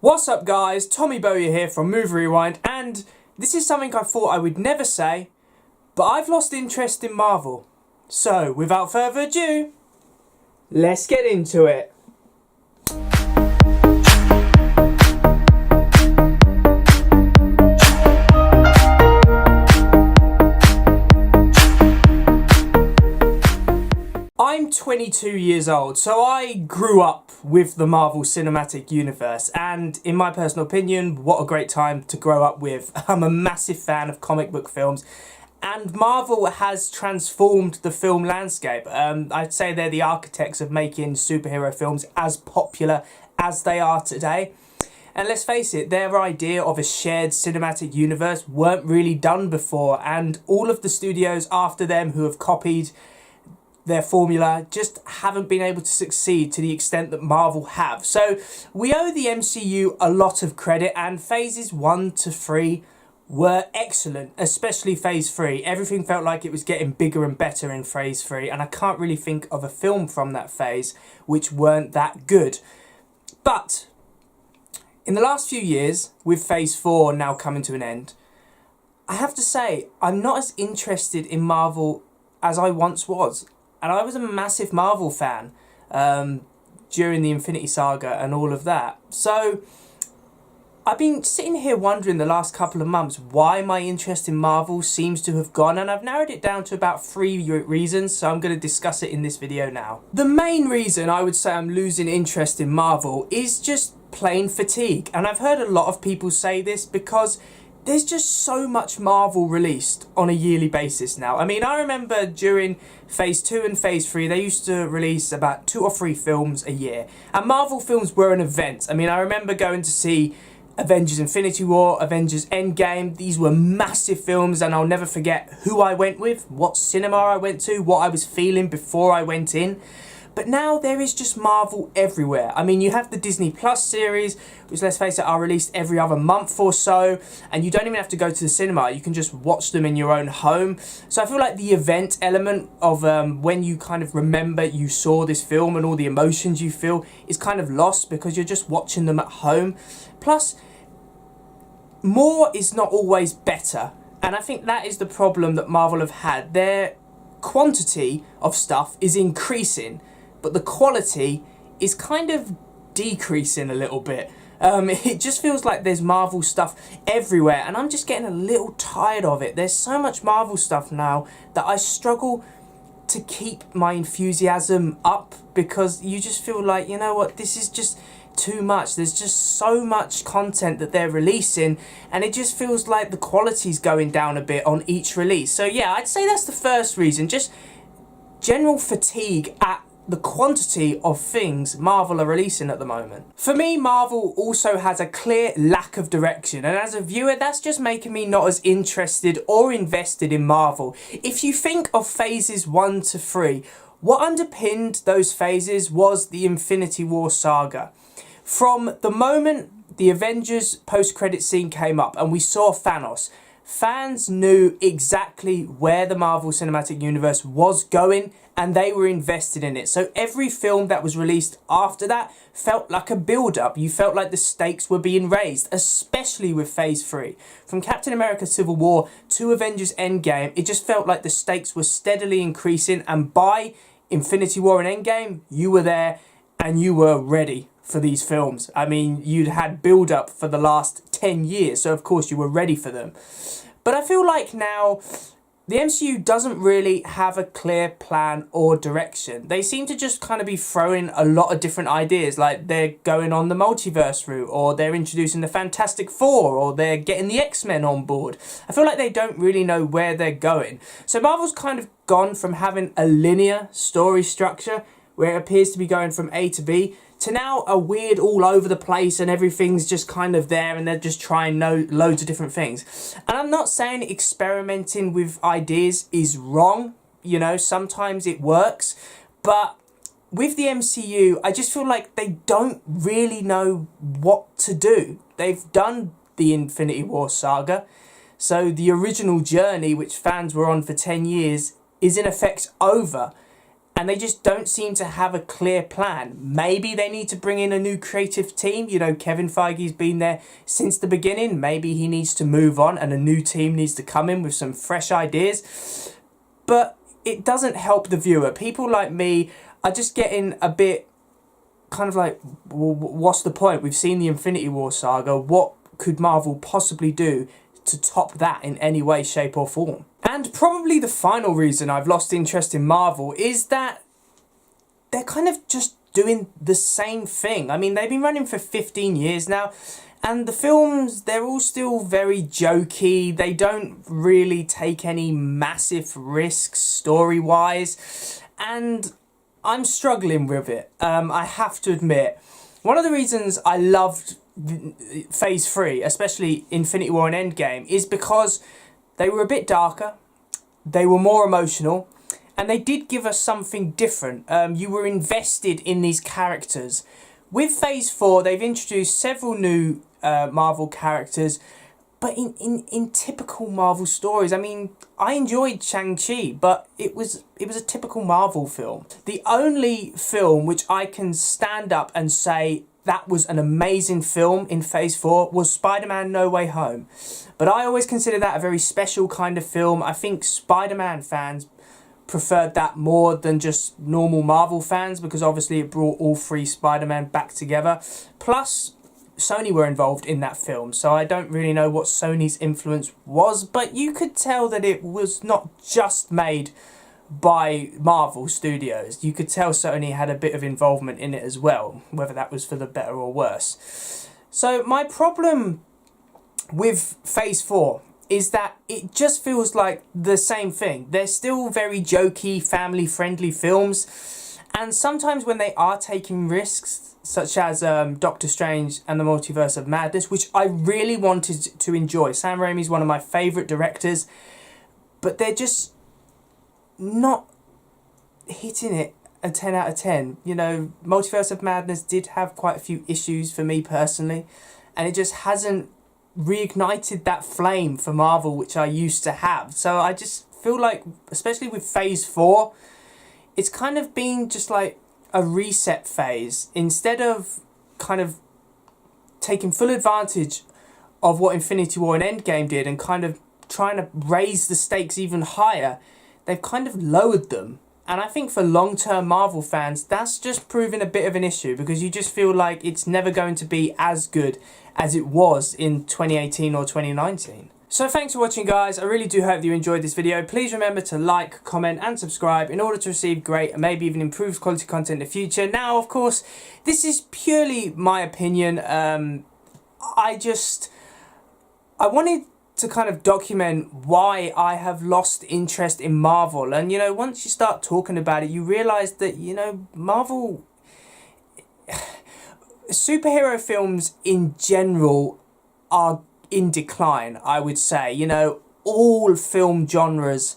What's up guys, Tommy Bowyer here from Movie Rewind, and this is something I thought I would never say, but I've lost interest in Marvel. So, without further ado, let's get into it. I'm 22 years old, so I grew up with the Marvel Cinematic Universe, and in my personal opinion, what a great time to grow up with. I'm a massive fan of comic book films, and Marvel has transformed the film landscape. I'd say they're the architects of making superhero films as popular as they are today. And let's face it, their idea of a shared cinematic universe weren't really done before, and all of the studios after them who have copied their formula just haven't been able to succeed to the extent that Marvel have. So we owe the MCU a lot of credit, and phases 1 to 3 were excellent, especially phase 3. Everything felt like it was getting bigger and better in phase 3, and I can't really think of a film from that phase which weren't that good. But in the last few years, with phase 4 now coming to an end, I have to say I'm not as interested in Marvel as I once was. And I was a massive Marvel fan during the Infinity Saga and all of that. So I've been sitting here wondering the last couple of months why my interest in Marvel seems to have gone, and I've narrowed it down to about 3 reasons, so I'm going to discuss it in this video now. The main reason I would say I'm losing interest in Marvel is just plain fatigue. And I've heard a lot of people say this because there's just so much Marvel released on a yearly basis now. I mean, I remember during phase 2 and phase 3, they used to release about 2 or 3 films a year. And Marvel films were an event. I mean, I remember going to see Avengers Infinity War, Avengers Endgame. These were massive films, and I'll never forget who I went with, what cinema I went to, what I was feeling before I went in. But now there is just Marvel everywhere. I mean, you have the Disney Plus series, which, let's face it, are released every other month or so, and you don't even have to go to the cinema. You can just watch them in your own home. So I feel like the event element of when you kind of remember you saw this film and all the emotions you feel is kind of lost because you're just watching them at home. Plus, more is not always better, and I think that is the problem that Marvel have had. Their quantity of stuff is increasing, but the quality is kind of decreasing a little bit. It just feels like there's Marvel stuff everywhere, and I'm just getting a little tired of it. There's so much Marvel stuff now that I struggle to keep my enthusiasm up, because you just feel like, you know what, this is just too much. There's just so much content that they're releasing, and it just feels like the quality's going down a bit on each release. So yeah, I'd say that's the first reason, just general fatigue at the quantity of things Marvel are releasing at the moment. For me, Marvel also has a clear lack of direction, and as a viewer, that's just making me not as interested or invested in Marvel. If you think of phases 1 to 3, what underpinned those phases was the Infinity War saga. From the moment the Avengers post-credit scene came up and we saw Thanos, fans knew exactly where the Marvel Cinematic Universe was going, and they were invested in it. So every film that was released after that felt like a build-up. You felt like the stakes were being raised, especially with phase 3. From Captain America Civil War to Avengers Endgame, it just felt like the stakes were steadily increasing, and by Infinity War and Endgame, you were there and you were ready for these films. I mean, you'd had build-up for the last 10 years, so of course you were ready for them. But I feel like now the MCU doesn't really have a clear plan or direction. They seem to just kind of be throwing a lot of different ideas, like they're going on the multiverse route, or they're introducing the Fantastic Four, or they're getting the X-Men on board. I feel like they don't really know where they're going. So Marvel's kind of gone from having a linear story structure, where it appears to be going from A to B, to now a weird all over the place, and everything's just kind of there, and they're just trying loads of different things. And I'm not saying experimenting with ideas is wrong, you know, sometimes it works, but with the MCU, I just feel like they don't really know what to do. They've done the Infinity War saga, so the original journey which fans were on for 10 years is in effect over. and they just don't seem to have a clear plan. Maybe they need to bring in a new creative team. You know, Kevin Feige's been there since the beginning. Maybe he needs to move on and a new team needs to come in with some fresh ideas. But it doesn't help the viewer. People like me are just getting a bit kind of like, well, what's the point? We've seen the Infinity War saga. What could Marvel possibly do to top that in any way, shape or form? And probably the final reason I've lost interest in Marvel is that they're kind of just doing the same thing. I mean, they've been running for 15 years now, and the films, they're all still very jokey. They don't really take any massive risks story-wise, and I'm struggling with it. I have to admit, one of the reasons I loved Phase 3, especially Infinity War and Endgame, is because they were a bit darker, they were more emotional, and they did give us something different. You were invested in these characters. With Phase 4, they've introduced several new Marvel characters, but in typical Marvel stories. I mean, I enjoyed Shang-Chi, but it was a typical Marvel film. The only film which I can stand up and say that was an amazing film in Phase 4 was Spider-Man No Way Home. But I always consider that a very special kind of film. I think Spider-Man fans preferred that more than just normal Marvel fans, because obviously it brought all three Spider-Man back together. Plus, Sony were involved in that film, so I don't really know what Sony's influence was, but you could tell that it was not just made by Marvel Studios. You could tell Sony had a bit of involvement in it as well, whether that was for the better or worse. So my problem with Phase 4 is that it just feels like the same thing. They're still very jokey, family-friendly films, and sometimes when they are taking risks, such as Doctor Strange and the Multiverse of Madness, which I really wanted to enjoy. Sam Raimi's one of my favourite directors, but they're just not hitting it a 10 out of 10. You know, Multiverse of Madness did have quite a few issues for me personally, and it just hasn't reignited that flame for Marvel which I used to have. So I just feel like, especially with Phase 4, it's kind of been just like a reset phase. Instead of kind of taking full advantage of what Infinity War and Endgame did and kind of trying to raise the stakes even higher, they've kind of lowered them. And I think for long-term Marvel fans, that's just proving a bit of an issue, because you just feel like it's never going to be as good as it was in 2018 or 2019. So thanks for watching, guys. I really do hope you enjoyed this video. Please remember to like, comment and subscribe in order to receive great and maybe even improved quality content in the future. Now, of course, this is purely my opinion. I wanted to kind of document why I have lost interest in Marvel. And, you know, once you start talking about it, you realise that, you know, Marvel... superhero films in general are in decline, I would say. You know, all film genres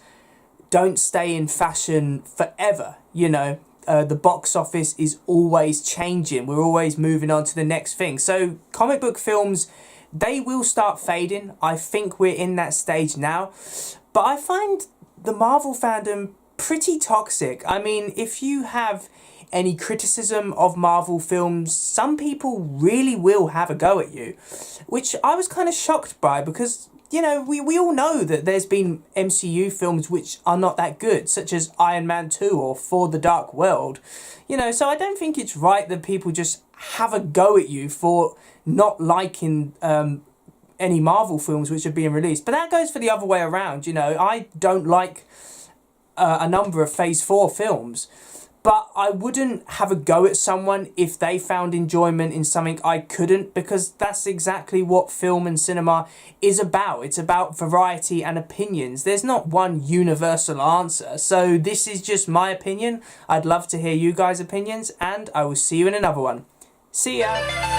don't stay in fashion forever, you know. The box office is always changing. We're always moving on to the next thing. So comic book films, they will start fading. I think we're in that stage now. But I find the Marvel fandom pretty toxic. I mean, if you have any criticism of Marvel films, some people really will have a go at you, which I was kind of shocked by, because, you know, we all know that there's been MCU films which are not that good, such as Iron Man 2 or For the Dark World. You know, so I don't think it's right that people just have a go at you for not liking any Marvel films which are being released. But that goes for the other way around. You know, I don't like a number of Phase 4 films, but I wouldn't have a go at someone if they found enjoyment in something I couldn't, because that's exactly what film and cinema is about. It's about variety and opinions. There's not one universal answer. So this is just my opinion. I'd love to hear you guys' opinions, and I will see you in another one. See ya!